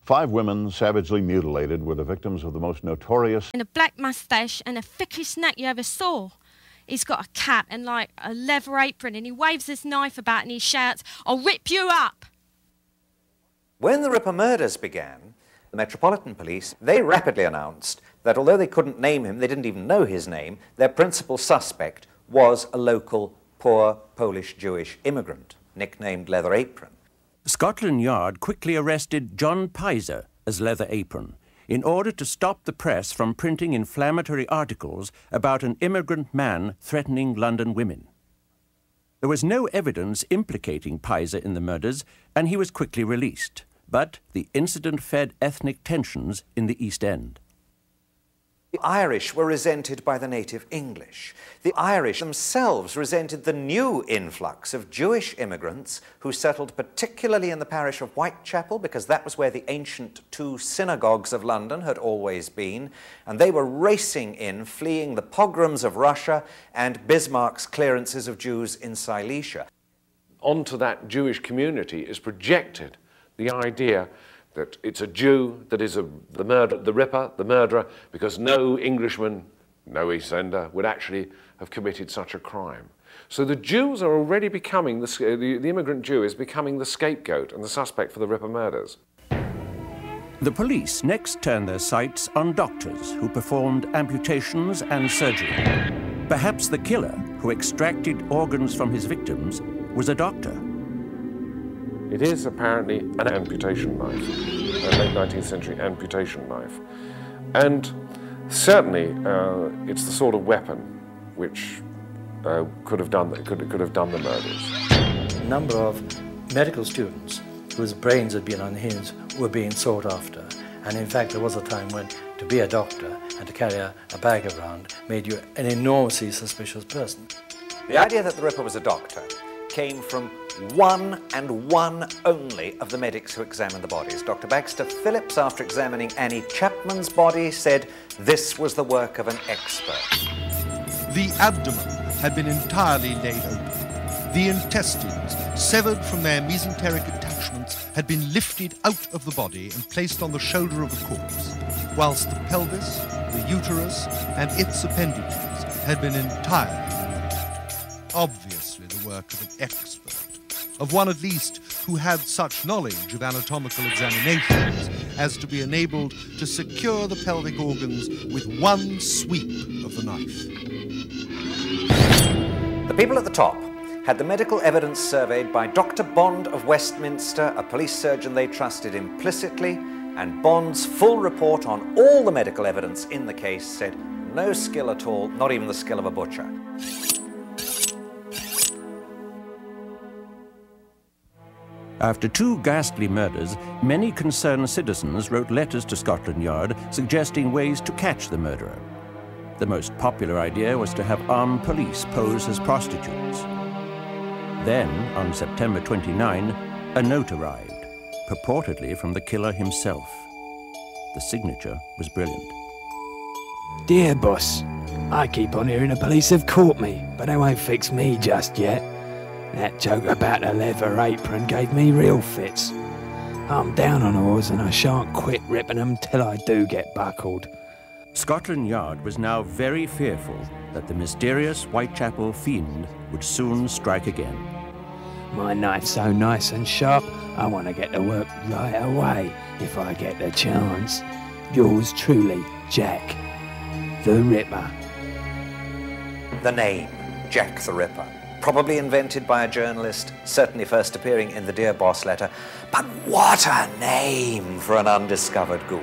5 women savagely mutilated were the victims of the most notorious... And a black moustache and the thickest neck you ever saw. He's got a cap and like a leather apron and he waves his knife about and he shouts, "I'll rip you up!" When the Ripper murders began, the Metropolitan Police, they rapidly announced that although they couldn't name him, they didn't even know his name, their principal suspect was a local poor Polish Jewish immigrant, nicknamed Leather Apron. Scotland Yard quickly arrested John Pizer as Leather Apron in order to stop the press from printing inflammatory articles about an immigrant man threatening London women. There was no evidence implicating Pizer in the murders, and he was quickly released. But the incident fed ethnic tensions in the East End. The Irish were resented by the native English. The Irish themselves resented the new influx of Jewish immigrants who settled particularly in the parish of Whitechapel, because that was where the ancient 2 synagogues of London had always been, and they were racing in, fleeing the pogroms of Russia and Bismarck's clearances of Jews in Silesia. Onto that Jewish community is projected the idea that it's a Jew that is the Ripper, the murderer, because no Englishman, no East Ender, would actually have committed such a crime. So the Jews are already becoming, the immigrant Jew is becoming the scapegoat and the suspect for the Ripper murders. The police next turned their sights on doctors who performed amputations and surgery. Perhaps the killer who extracted organs from his victims was a doctor. It is apparently an amputation knife, a late 19th century amputation knife. And certainly it's the sort of weapon which could have done the murders. A number of medical students whose brains had been unhinged were being sought after. And in fact, there was a time when to be a doctor and to carry a bag around made you an enormously suspicious person. The idea that the Ripper was a doctor came from one and one only of the medics who examined the bodies. Dr. Baxter Phillips, after examining Annie Chapman's body, said this was the work of an expert. The abdomen had been entirely laid open. The intestines, severed from their mesenteric attachments, had been lifted out of the body and placed on the shoulder of the corpse, whilst the pelvis, the uterus, and its appendages had been entirely removed. Obviously the work of an expert, of one at least who had such knowledge of anatomical examinations as to be enabled to secure the pelvic organs with one sweep of the knife. The people at the top had the medical evidence surveyed by Dr. Bond of Westminster, a police surgeon they trusted implicitly, and Bond's full report on all the medical evidence in the case said no skill at all, not even the skill of a butcher. After 2 ghastly murders, many concerned citizens wrote letters to Scotland Yard suggesting ways to catch the murderer. The most popular idea was to have armed police pose as prostitutes. Then, on September 29, a note arrived, purportedly from the killer himself. The signature was brilliant. Dear boss, I keep on hearing the police have caught me, but they won't fix me just yet. That joke about the leather apron gave me real fits. I'm down on oars and I shan't quit ripping them till I do get buckled. Scotland Yard was now very fearful that the mysterious Whitechapel fiend would soon strike again. My knife's so nice and sharp, I want to get to work right away if I get the chance. Yours truly, Jack the Ripper. The name, Jack the Ripper. Probably invented by a journalist, certainly first appearing in the Dear Boss letter. But what a name for an undiscovered ghoul.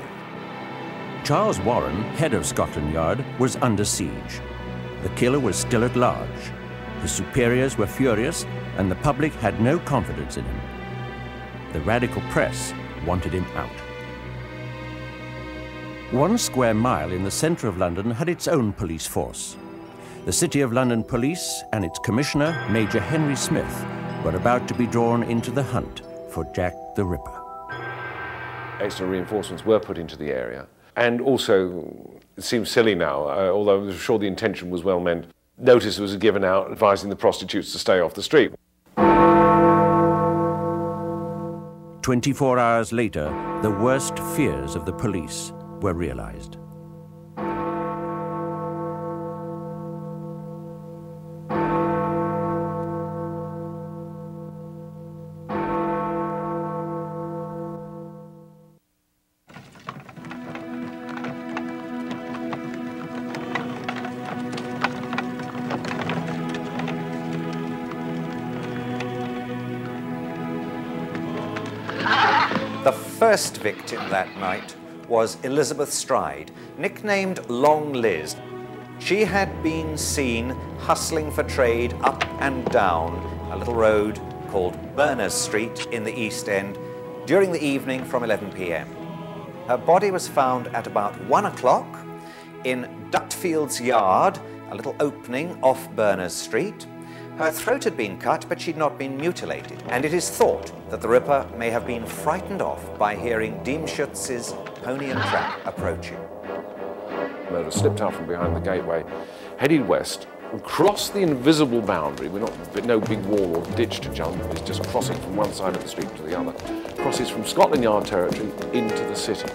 Charles Warren, head of Scotland Yard, was under siege. The killer was still at large. His superiors were furious, and the public had no confidence in him. The radical press wanted him out. 1 square mile in the centre of London had its own police force. The City of London Police and its Commissioner, Major Henry Smith, were about to be drawn into the hunt for Jack the Ripper. Extra reinforcements were put into the area. And also, it seems silly now, although I'm sure the intention was well meant, notice was given out advising the prostitutes to stay off the street. 24 hours later, the worst fears of the police were realized. The first victim that night was Elizabeth Stride, nicknamed Long Liz. She had been seen hustling for trade up and down a little road called Berners Street in the East End during the evening from 11 p.m. Her body was found at about 1 o'clock in Dutfield's Yard, a little opening off Berners Street. Her throat had been cut, but she'd not been mutilated, and it is thought that the Ripper may have been frightened off by hearing Diemschutz's pony and trap approaching. Murderer slipped out from behind the gateway, headed west, and crossed the invisible boundary. No big wall or ditch to jump. He's just crossing from one side of the street to the other. Crosses from Scotland Yard territory into the city.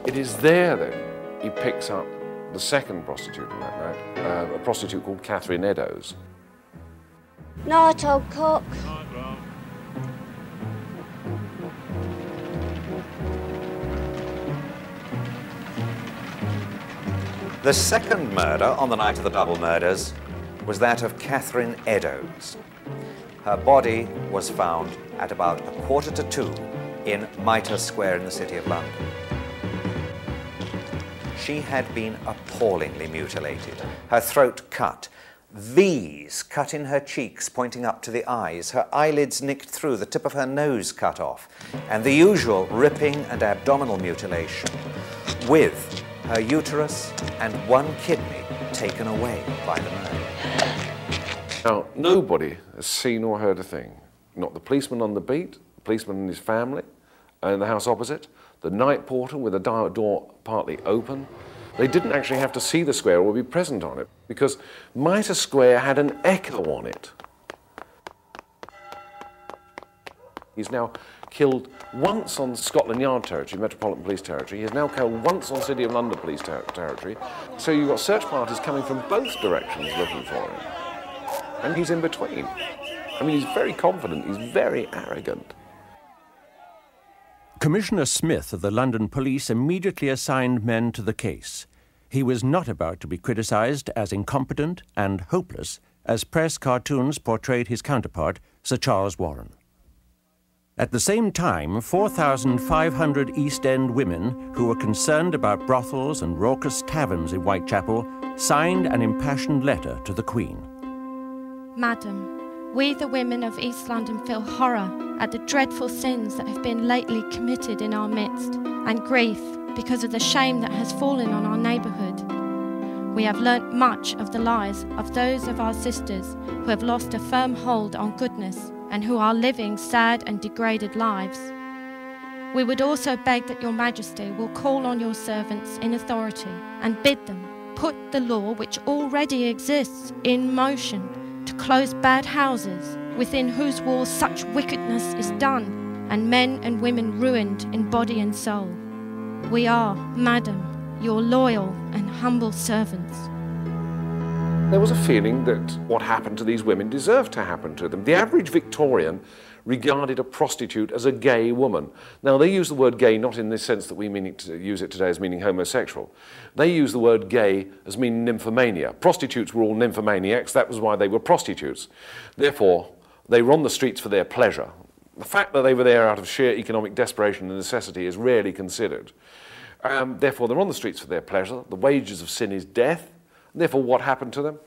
It is there that he picks up the second prostitute on that night, a prostitute called Catherine Eddowes. Night, old cock. The second murder on the night of the double murders was that of Catherine Eddowes. Her body was found at about 1:45 in Mitre Square in the City of London. She had been appallingly mutilated, her throat cut, V's cut in her cheeks pointing up to the eyes, her eyelids nicked through, the tip of her nose cut off, and the usual ripping and abdominal mutilation, with her uterus and one kidney taken away by the murder. Now, nobody has seen or heard a thing. Not the policeman on the beat, the policeman and his family, in the house opposite, the night porter with the door partly open. They didn't actually have to see the square or be present on it, because Mitre Square had an echo on it. He's now killed once on Scotland Yard territory, Metropolitan Police territory. He's now killed once on City of London Police territory. So you've got search parties coming from both directions looking for him. And he's in between. I mean, he's very confident, he's very arrogant. Commissioner Smith of the London Police immediately assigned men to the case. He was not about to be criticised as incompetent and hopeless as press cartoons portrayed his counterpart, Sir Charles Warren. At the same time, 4,500 East End women who were concerned about brothels and raucous taverns in Whitechapel signed an impassioned letter to the Queen. Madam, we the women of East London feel horror at the dreadful sins that have been lately committed in our midst, and grief because of the shame that has fallen on our neighbourhood. We have learnt much of the lies of those of our sisters who have lost a firm hold on goodness and who are living sad and degraded lives. We would also beg that your Majesty will call on your servants in authority and bid them put the law which already exists in motion to close bad houses within whose walls such wickedness is done, and men and women ruined in body and soul. We are, Madam, your loyal and humble servants. There was a feeling that what happened to these women deserved to happen to them. The average Victorian regarded a prostitute as a gay woman. Now, they use the word gay not in the sense that we use it today as meaning homosexual. They use the word gay as meaning nymphomania. Prostitutes were all nymphomaniacs. That was why they were prostitutes. Therefore, they were on the streets for their pleasure. The fact that they were there out of sheer economic desperation and necessity is rarely considered. Therefore, they're on the streets for their pleasure. The wages of sin is death. Therefore, what happened to them?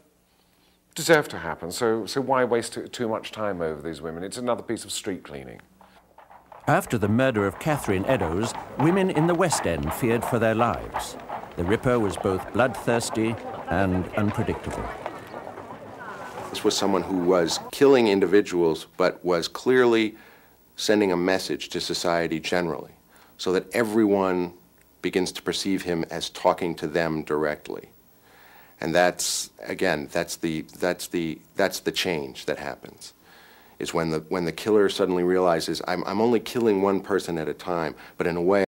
Deserved to happen. So why waste too much time over these women? It's another piece of street cleaning. After the murder of Catherine Eddowes, women in the West End feared for their lives. The Ripper was both bloodthirsty and unpredictable. This was someone who was killing individuals, but was clearly sending a message to society generally, so that everyone begins to perceive him as talking to them directly. And that's, again, that's the change that happens. is when the killer suddenly realizes, I'm only killing one person at a time, but in a way